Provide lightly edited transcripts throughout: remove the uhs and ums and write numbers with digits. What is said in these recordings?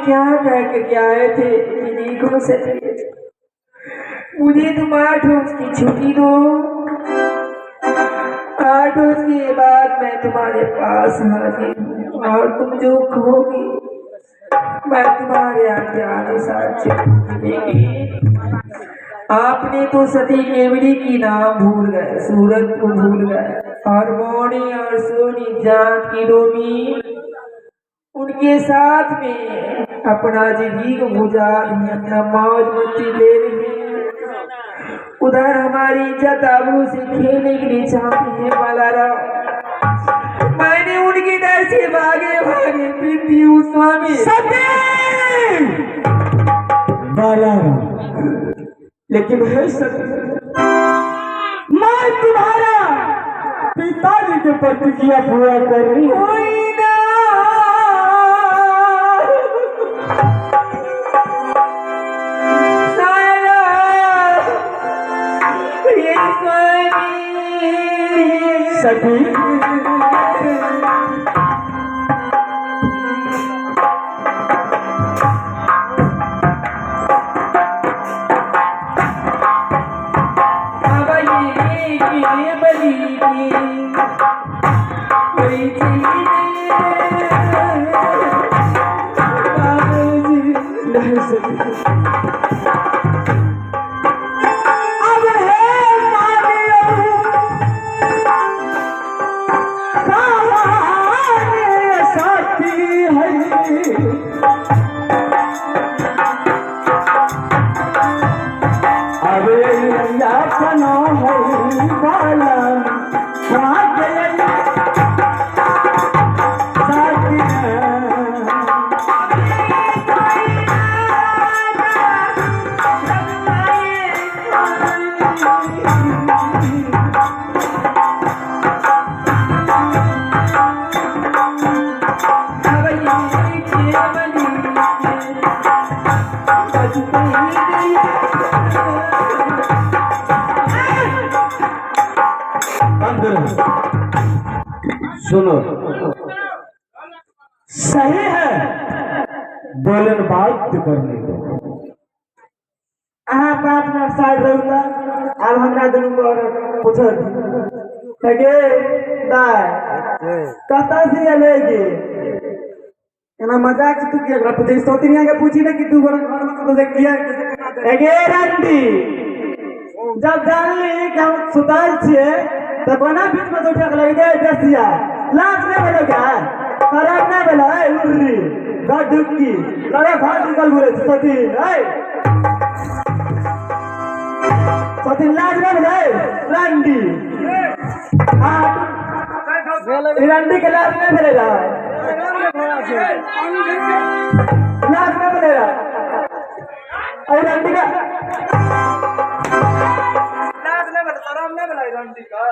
क्या कह करके आए थे कि देखो सच्चे, मुझे तुम 8 रोज की छुट्टी दो, 8 रोज के बाद मैं तुम्हारे पास हाजिर हूँ और तुम जो कहोगी मैं तुम्हारे आगे अनुसार चलूंगी। आपने तो सती केवड़ी की नाम भूल गए, सूरत को भूल गए और मोनी और सोनी जात की डोमी उनके साथ में अपना जिंदगी को गुजार अपना मौज मस्ती ले रही है। उधर हमारी इज्जत आबू से खेलने के लिए चाहती है बालाराव। मैंने उनकी डर से भागे भागे पीती हूँ स्वामी बालाराव, लेकिन है मैं तुम्हारा पिताजी के प्रतिज्ञा पूरा कर रही हूँ। सखी सुनो, सही है, बोलन बात करने दो। अहाँ 5 मिनट साइड रहूँगा। अब हमरा दुनू को पूछो लगे दाय कता से अलेगी एना मजाक से तू किया कर पूछे सोतिनिया के पूछी ना कि तू घर में तो देख किया एगे रंडी जब जान ली कि हम सुताल छिए तो बना बीच में तो उठा लग गए दसिया लाज में बोलो क्या खराब ना बोला है उर्री गडुकी लगा भाग निकल बोले सोतिन है सोतिन लाज में बोले रंडी हां रंडी के लाज में बोलेगा लाज में बोलेगा और रंडी का लाज में बोले शर्म में बोले रंडी का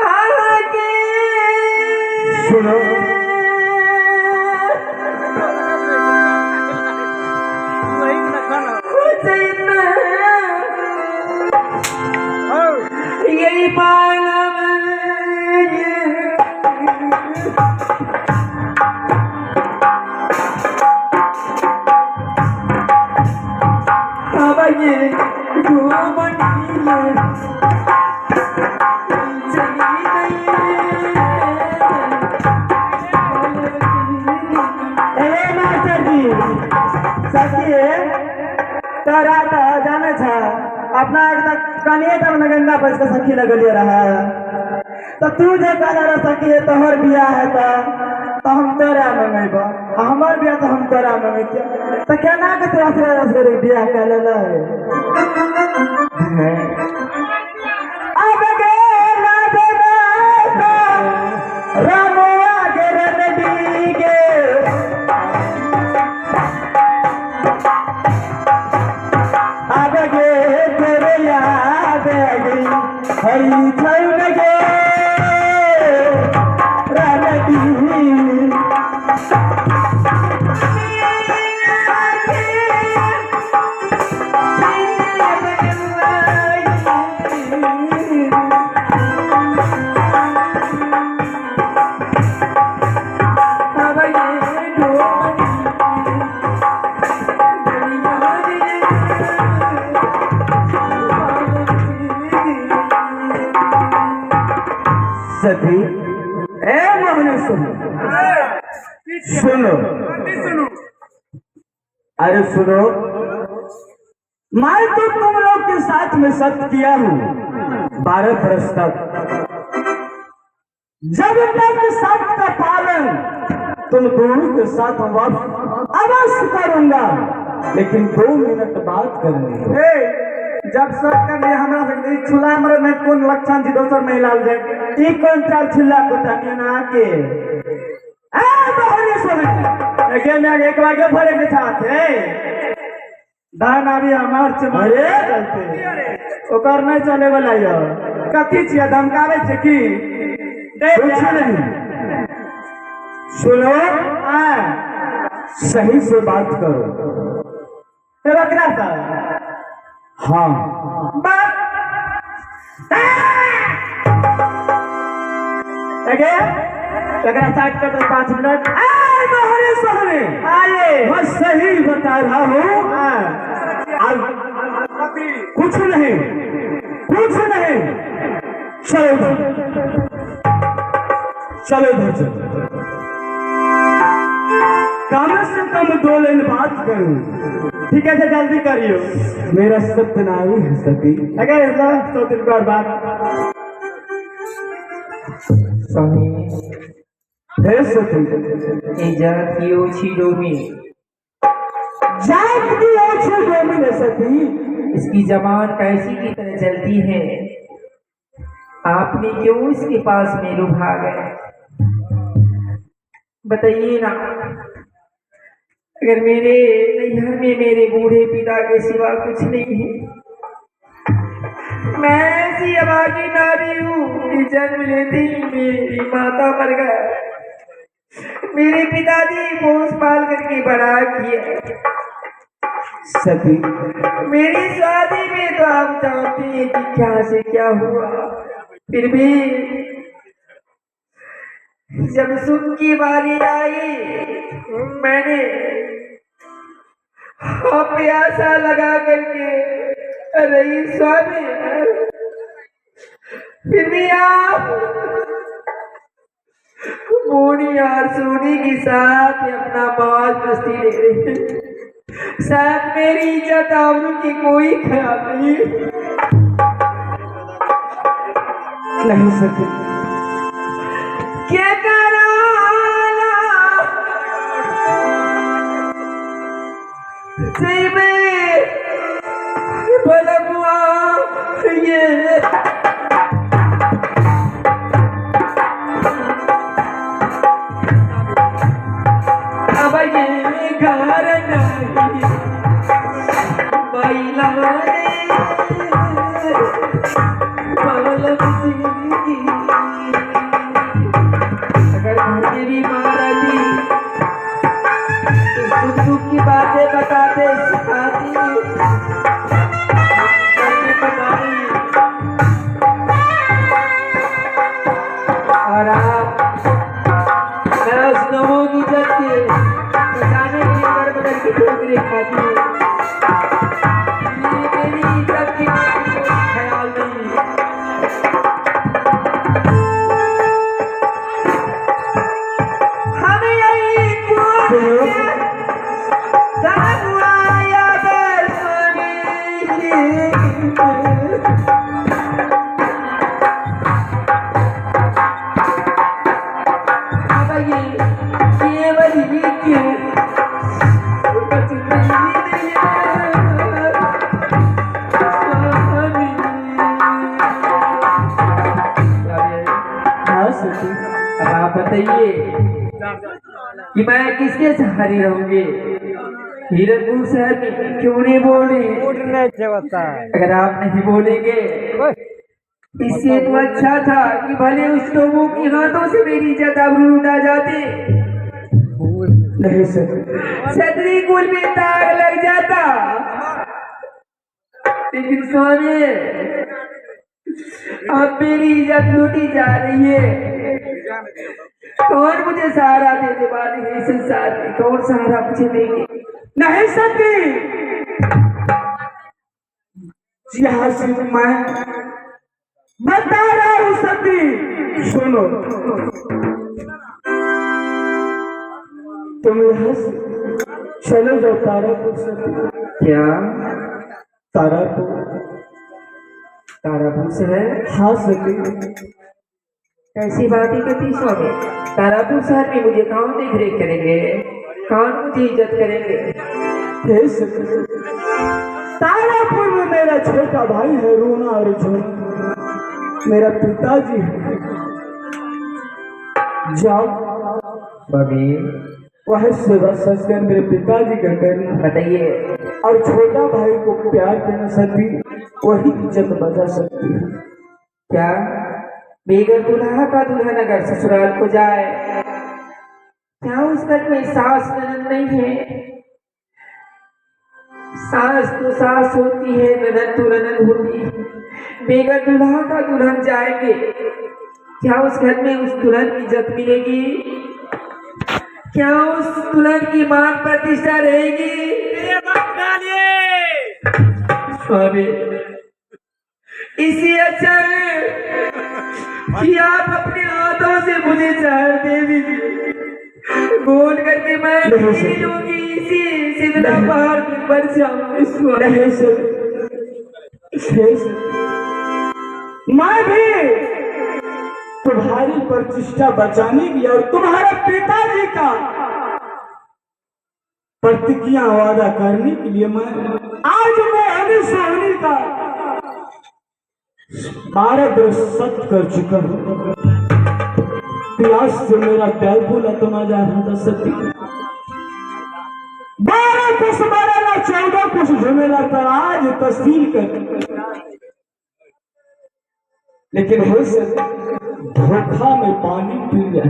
आगे सुनो, यही पालम अब ये जाने छा अपना कनिए तब न गंगा बस के सखी लगलिए रहा तो तू जे कहला रह सखी है तोहर बियाह है तो हम तोरा मंगेबो हमर बियाह तो हम तोरा मंगेबो तो केना के तोरा से बियाह कर लेला है अब के ना देना रामवा के रनडी के आगे तेरे याद आ गई हरी छल गे रनडी सती ए मोहन सुनो, सुनो, अरे सुनो, मैं तो तुम लोग के साथ में सत्य किया हूँ 12 वर्ष तक। जब तक सत्य का पालन तुम दोनों के साथ अवश्य करूंगा, लेकिन 2 मिनट बात करनी है। जब सब कर लिए हमरा से छुला मरे में कौन लक्षण जी दोसर में लाल दे ई कौन चार छुला को तानी ना के ए बहरी सोने लेकिन मैं एक बार भरे के साथ है दान अभी हमार से मरे चलते ओकर नहीं चले वाला यो कथि छिया धमकावे छे की दे कुछ नहीं सुनो, सही से बात करो। ते बकरा सा हाँ लगरा 60 कट 5 मिनट बहरे सोहने आए मैं सही बता रहा हूँ। कुछ नहीं, कुछ नहीं, चलो चलो चलो कम से कम 2 लाइन बात करूं। ठीक है जल्दी करियो मेरा सत्यनारायण है सती। अगर तो दिन पर बात स्वामी है सती ए जात की ओछी डोमी जात की ओछी डोमी है सती। इसकी जबान कैसी की तरह चलती है, आपने क्यों इसके पास में लुभा गए बताइए ना। अगर मेरे नैहर में मेरे बूढ़े पिता के सिवा कुछ नहीं है, मैं ऐसी अभागी नारी हूँ कि जन्म लेते ही मेरी माता मर गया, मेरे पिताजी पोस पाल करके बड़ा किया। सती मेरी शादी में तो आप जानते हैं कि क्या से क्या हुआ, फिर भी जब सुख की बारी आई मैंने प्यासा लगा करके रही स्वामी, फिर भी आप मोनी और सोनी के साथ अपना मौज मस्ती ले रहे हैं। शायद मेरी इज्जत आबरू की कोई ख्याल नहीं सके। क्या कराना सही में भला हुआ ये अब ये घर नहीं बैला मालूम जिंदगी अगर घर में भी मारा थी तो सुख दुख की बातें बताते सिखाती और आप मैं उस नमो की इज्जत के बचाने के लिए बड़ बदल की ठोकरें खाती हूँ। मेरी इज्जत की ख्याल नहीं। हमें यही बताइए कि मैं किसके सहारे रहूंगी? हिरनपुर शहर में क्यों नहीं बोले? अगर आप नहीं बोलेंगे इससे तो अच्छा था कि भले उस लोगों के हाथों से मेरी इज्जत आबरू लूटा जाती। नहीं सके। छतरी कुल में तार लग जाता। लेकिन स्वामी अब मेरी इज्जत लूटी जा रही है। कौन मुझे सहारा देने वाली है संसार में? कौन सहारा मुझे देंगे? नहीं सकी। यहाँ से मैं बता रहा हूँ सती, सुनो। तुम यहाँ से चले जाओ तारापुर सती। क्या तारापुर? तारापुर से है? हाँ सती। ऐसी बात ही करती स्वामी। तारापुर शहर में मुझे कौन देख रेख करेंगे? कौन मुझे इज्जत करेंगे? हे सती, तारापुर में मेरा छोटा भाई है रोना अर्जुन, मेरा पिताजी है। जाओ बबी वह सेवा सचकर मेरे पिताजी का करना। बताइए। और छोटा भाई को प्यार देना सती, वही इज्जत बचा सकती है। क्या बेगर दुल्हा का दुल्हन अगर ससुराल को जाए, क्या उस घर में सास ननद नहीं है? सास तो सास होती है, ननद तो ननद होती है। बेगर दुल्हा का दुल्हन जाएंगे, क्या उस घर में उस दुल्हन की इज्जत मिलेगी? क्या उस दुल्हन की मान प्रतिष्ठा रहेगी? स्वामी इसी अच्छा है कि आप अपने हाथों से मुझे जहर दे दीजिए, बोल करके मैं नहीं लूंगी। इसी सिद्धना पहाड़ में मर जाऊंगी। मैं भी तुम्हारी प्रतिष्ठा बचाने की और तुम्हारे पिताजी का प्रतिज्ञा वादा करने के लिए मैं आज मैं सोनी का 12 बरस सत कर चुका हूँ। प्यास से मेरा पैर फूला तुम जा रहा था सती। 12 कुछ 14 कुछ झमेला था आज तस्वीर कर, लेकिन हो धोखा में पानी पी गया।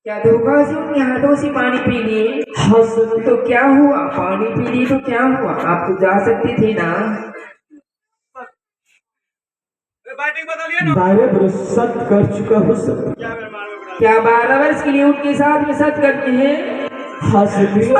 क्या धोखा से उनके हाथों से पानी पी लिए? हाँ तो क्या हुआ? पानी पी ली तो क्या हुआ? आप तो जा सकती थी ना। 12 बरस सत्य कर चुका हूँ सत्य। क्या 12 वर्ष के लिए उनके साथ में सच करते हैं? हाँ सती।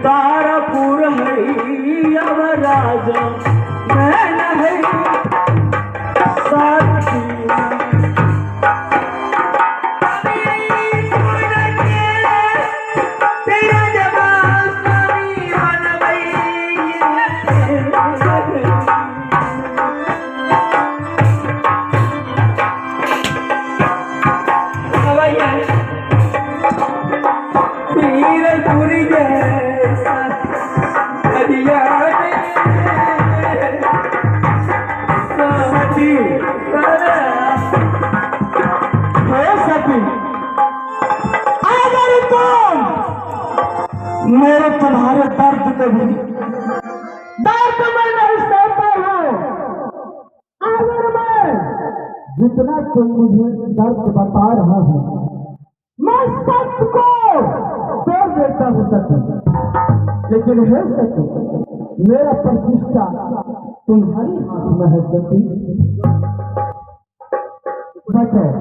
तारापुर है अब राजा मैं है साथी। मेरे तुम्हारे दर्द कभी दर्द में नहीं सहता हूँ। अगर मैं जितना तुम मुझे दर्द बता रहा हूँ मैं सत्य को तोड़ देता हूँ सत्य, लेकिन है सत्य मेरा प्रतिष्ठा तुम्हारी हाथ में है सती। बताओ